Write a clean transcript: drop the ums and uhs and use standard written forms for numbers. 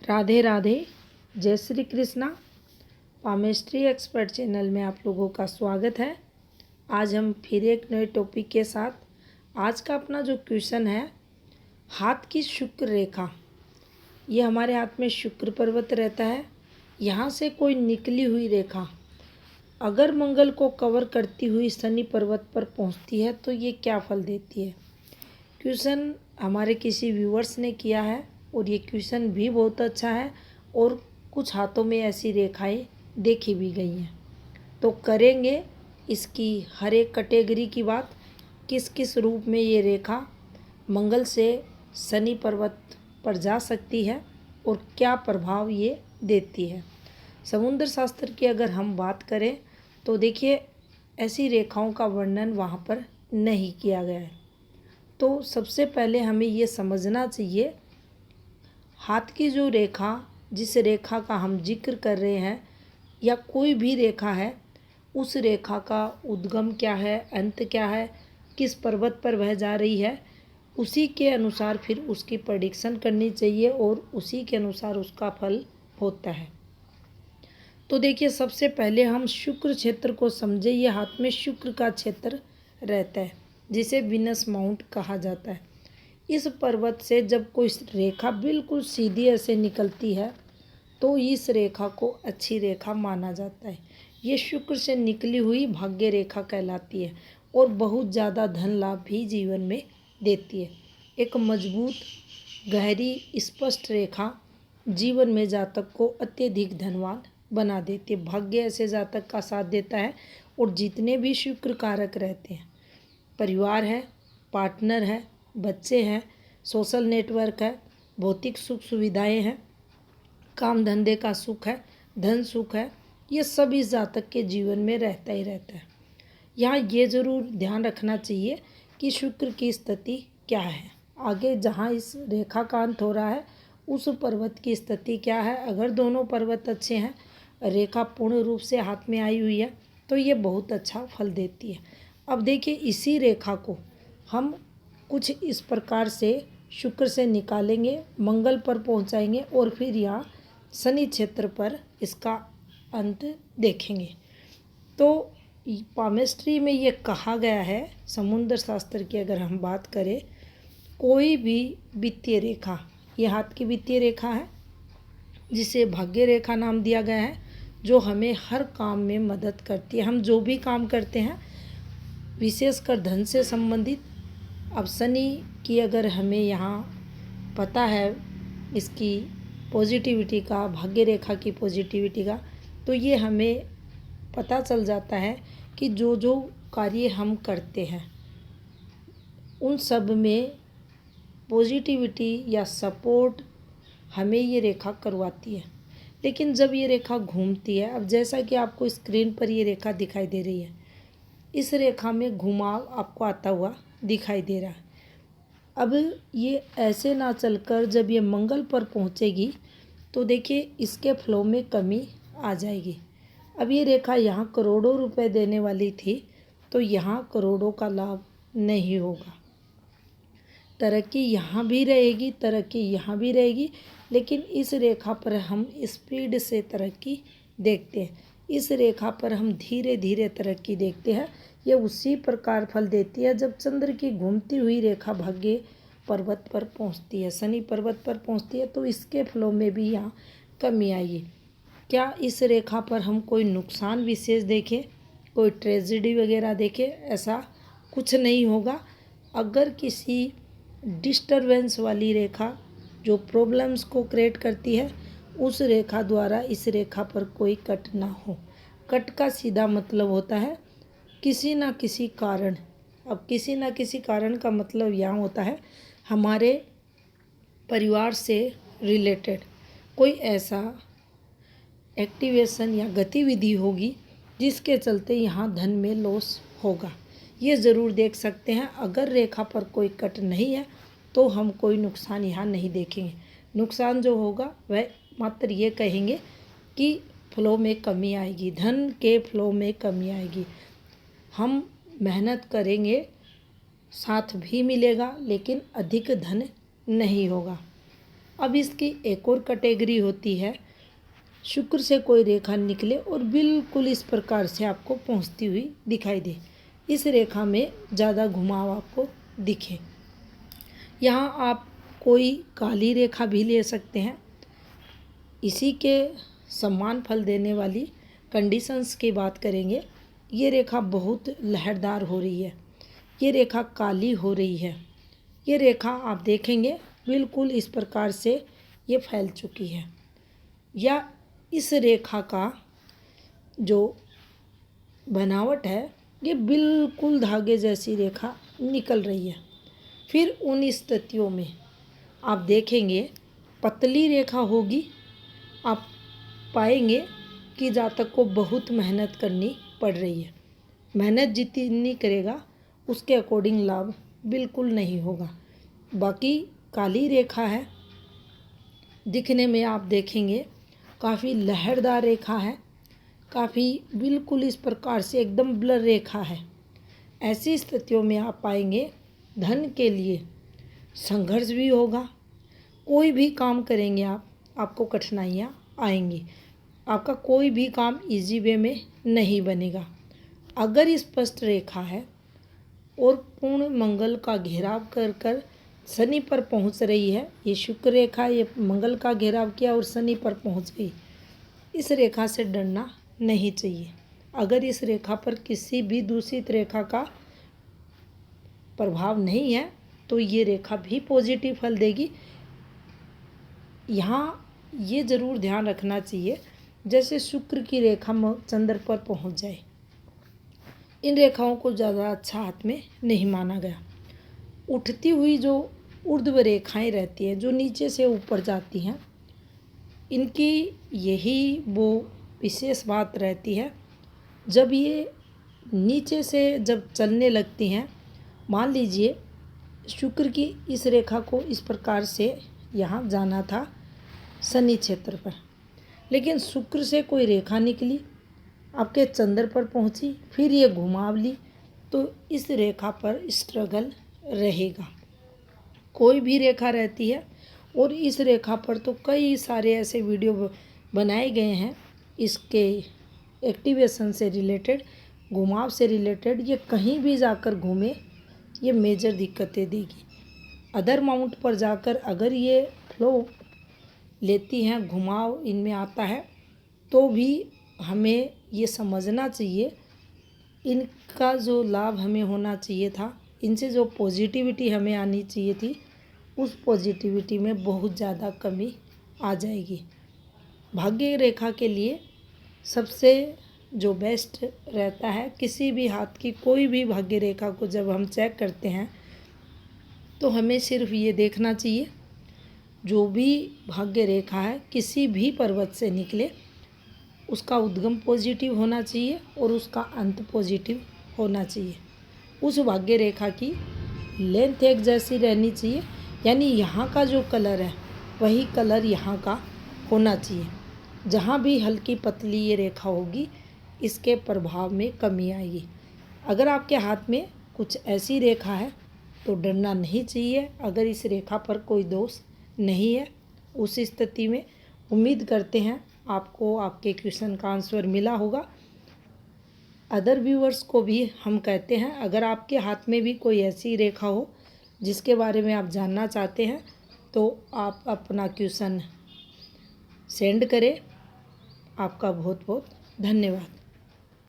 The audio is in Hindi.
राधे राधे। जय Shri Krishna. Palmistry expert channel में आप लोगों का स्वागत है। आज हम फिर एक नए टॉपिक के साथ, आज का अपना जो क्वेश्चन है, हाथ की शुक्र रेखा। ये हमारे हाथ में शुक्र पर्वत रहता है। यहाँ से कोई निकली हुई रेखा अगर मंगल को कवर करती हुई शनि पर्वत पर पहुँचती है तो ये क्या फल देती है। क्वेश्चन हमारे किसी व्यूअर्स ने किया है और ये क्वेश्चन भी बहुत अच्छा है और कुछ हाथों में ऐसी रेखाएं देखी भी गई हैं। तो करेंगे इसकी हर एक कैटेगरी की बात, किस किस रूप में ये रेखा मंगल से शनि पर्वत पर जा सकती है और क्या प्रभाव ये देती है। समुद्र शास्त्र की अगर हम बात करें तो देखिए, ऐसी रेखाओं का वर्णन वहाँ पर नहीं किया गया है। तो सबसे पहले हमें ये समझना चाहिए, हाथ की जो रेखा, जिस रेखा का हम जिक्र कर रहे हैं या कोई भी रेखा है, उस रेखा का उद्गम क्या है, अंत क्या है, किस पर्वत पर वह जा रही है, उसी के अनुसार फिर उसकी प्रेडिक्शन करनी चाहिए और उसी के अनुसार उसका फल होता है। तो देखिए, सबसे पहले हम शुक्र क्षेत्र को समझे। ये हाथ में शुक्र का क्षेत्र रहता है जिसे विनस माउंट कहा जाता है। इस पर्वत से जब कोई रेखा बिल्कुल सीधी ऐसे निकलती है तो इस रेखा को अच्छी रेखा माना जाता है। ये शुक्र से निकली हुई भाग्य रेखा कहलाती है और बहुत ज़्यादा धन लाभ भी जीवन में देती है। एक मजबूत, गहरी, स्पष्ट रेखा जीवन में जातक को अत्यधिक धनवान बना देती है। भाग्य ऐसे जातक का साथ देता है और जितने भी शुक्र कारक रहते हैं, परिवार है, पार्टनर है, बच्चे हैं, सोशल नेटवर्क है, भौतिक सुख सुविधाएं हैं, काम धंधे का सुख है, धन सुख है, ये सब इस जातक के जीवन में रहता ही रहता है। यहाँ ये ज़रूर ध्यान रखना चाहिए कि शुक्र की स्थिति क्या है, आगे जहाँ इस रेखा का अंत हो रहा है उस पर्वत की स्थिति क्या है। अगर दोनों पर्वत अच्छे हैं, रेखा पूर्ण रूप से हाथ में आई हुई है, तो ये बहुत अच्छा फल देती है। अब देखिए, इसी रेखा को हम कुछ इस प्रकार से शुक्र से निकालेंगे, मंगल पर पहुंचाएंगे और फिर यहाँ शनि क्षेत्र पर इसका अंत देखेंगे। तो पामेस्ट्री में ये कहा गया है, समुद्र शास्त्र की अगर हम बात करें, कोई भी वित्तीय रेखा, ये हाथ की वित्तीय रेखा है जिसे भाग्य रेखा नाम दिया गया है, जो हमें हर काम में मदद करती है। हम जो भी काम करते हैं, विशेषकर धन से संबंधित। अब शनि की अगर हमें यहाँ पता है इसकी पॉजिटिविटी का, भाग्य रेखा की पॉजिटिविटी का, तो ये हमें पता चल जाता है कि जो जो कार्य हम करते हैं उन सब में पॉजिटिविटी या सपोर्ट हमें ये रेखा करवाती है। लेकिन जब ये रेखा घूमती है, अब जैसा कि आपको स्क्रीन पर ये रेखा दिखाई दे रही है, इस रेखा में घुमाव आपको आता हुआ दिखाई दे रहा है। अब ये ऐसे ना चलकर जब ये मंगल पर पहुंचेगी तो देखिए इसके फ्लो में कमी आ जाएगी। अब ये रेखा यहाँ करोड़ों रुपए देने वाली थी, तो यहाँ करोड़ों का लाभ नहीं होगा। तरक्की यहाँ भी रहेगी, तरक्की यहाँ भी रहेगी, लेकिन इस रेखा पर हम स्पीड से तरक्की देखते हैं, इस रेखा पर हम धीरे धीरे तरक्की देखते हैं। ये उसी प्रकार फल देती है जब चंद्र की घूमती हुई रेखा भाग्य पर्वत पर पहुंचती है, शनि पर्वत पर पहुंचती है, तो इसके फ्लो में भी यहाँ कमी आएगी। क्या इस रेखा पर हम कोई नुकसान विशेष देखें, कोई ट्रेजेडी वगैरह देखें? ऐसा कुछ नहीं होगा। अगर किसी डिस्टरबेंस वाली रेखा जो प्रॉब्लम्स को क्रिएट करती है, उस रेखा द्वारा इस रेखा पर कोई कट ना हो। कट का सीधा मतलब होता है किसी ना किसी कारण। अब किसी ना किसी कारण का मतलब यहाँ होता है हमारे परिवार से रिलेटेड कोई ऐसा एक्टिवेशन या गतिविधि होगी जिसके चलते यहाँ धन में लॉस होगा। ये ज़रूर देख सकते हैं। अगर रेखा पर कोई कट नहीं है तो हम कोई नुकसान यहाँ नहीं देखेंगे। नुकसान जो होगा वह मात्र ये कहेंगे कि फ्लो में कमी आएगी, धन के फ्लो में कमी आएगी। हम मेहनत करेंगे, साथ भी मिलेगा, लेकिन अधिक धन नहीं होगा। अब इसकी एक और कैटेगरी होती है, शुक्र से कोई रेखा निकले और बिल्कुल इस प्रकार से आपको पहुंचती हुई दिखाई दे। इस रेखा में ज़्यादा घुमाव आपको दिखे। यहाँ आप कोई काली रेखा भी ले सकते हैं। इसी के समान फल देने वाली कंडीशंस की बात करेंगे। ये रेखा बहुत लहरदार हो रही है, ये रेखा काली हो रही है, ये रेखा आप देखेंगे बिल्कुल इस प्रकार से ये फैल चुकी है, या इस रेखा का जो बनावट है ये बिल्कुल धागे जैसी रेखा निकल रही है। फिर उन स्थितियों में आप देखेंगे पतली रेखा होगी, आप पाएंगे कि जातक को बहुत मेहनत करनी पड़ रही है। मेहनत जितनी करेगा उसके अकॉर्डिंग लाभ बिल्कुल नहीं होगा। बाकी काली रेखा है, दिखने में आप देखेंगे काफ़ी लहरदार रेखा है, काफ़ी बिल्कुल इस प्रकार से एकदम ब्लर रेखा है। ऐसी स्थितियों में आप पाएंगे धन के लिए संघर्ष भी होगा। कोई भी काम करेंगे आप, आपको कठिनाइयाँ आएंगी, आपका कोई भी काम इजी वे में नहीं बनेगा। अगर स्पष्ट रेखा है और पूर्ण मंगल का घेराव कर कर शनि पर पहुंच रही है, ये शुक्र रेखा ये मंगल का घेराव किया और शनि पर पहुंच गई, इस रेखा से डरना नहीं चाहिए। अगर इस रेखा पर किसी भी दूषित रेखा का प्रभाव नहीं है तो ये रेखा भी पॉजिटिव फल देगी। यहाँ ये ज़रूर ध्यान रखना चाहिए, जैसे शुक्र की रेखा चंद्र पर पहुँच जाए, इन रेखाओं को ज़्यादा अच्छा हाथ में नहीं माना गया। उठती हुई जो ऊर्ध्व रेखाएं रहती हैं जो नीचे से ऊपर जाती हैं, इनकी यही वो विशेष बात रहती है। जब ये नीचे से जब चलने लगती हैं, मान लीजिए शुक्र की इस रेखा को इस प्रकार से यहाँ जाना था शनि क्षेत्र पर, लेकिन शुक्र से कोई रेखा निकली आपके चंद्र पर पहुँची, फिर ये घुमाव ली, तो इस रेखा पर स्ट्रगल रहेगा। कोई भी रेखा रहती है, और इस रेखा पर तो कई सारे ऐसे वीडियो बनाए गए हैं इसके एक्टिवेशन से रिलेटेड, घुमाव से रिलेटेड। ये कहीं भी जाकर घूमे ये मेजर दिक्कतें देगी। अदर माउंट पर जाकर अगर ये फ्लो लेती हैं, घुमाव इनमें आता है, तो भी हमें ये समझना चाहिए इनका जो लाभ हमें होना चाहिए था, इनसे जो पॉजिटिविटी हमें आनी चाहिए थी, उस पॉजिटिविटी में बहुत ज़्यादा कमी आ जाएगी। भाग्य रेखा के लिए सबसे जो बेस्ट रहता है, किसी भी हाथ की कोई भी भाग्य रेखा को जब हम चेक करते हैं तो हमें सिर्फ ये देखना चाहिए, जो भी भाग्य रेखा है किसी भी पर्वत से निकले उसका उद्गम पॉजिटिव होना चाहिए और उसका अंत पॉजिटिव होना चाहिए। उस भाग्य रेखा की लेंथ एक जैसी रहनी चाहिए, यानी यहाँ का जो कलर है वही कलर यहाँ का होना चाहिए। जहाँ भी हल्की पतली ये रेखा होगी इसके प्रभाव में कमी आएगी। अगर आपके हाथ में कुछ ऐसी रेखा है तो डरना नहीं चाहिए। अगर इस रेखा पर कोई दोष नहीं है, उस स्थिति में उम्मीद करते हैं आपको आपके क्वेश्चन का आंसर मिला होगा। अदर व्यूअर्स को भी हम कहते हैं, अगर आपके हाथ में भी कोई ऐसी रेखा हो जिसके बारे में आप जानना चाहते हैं तो आप अपना क्वेश्चन सेंड करें। आपका बहुत बहुत धन्यवाद।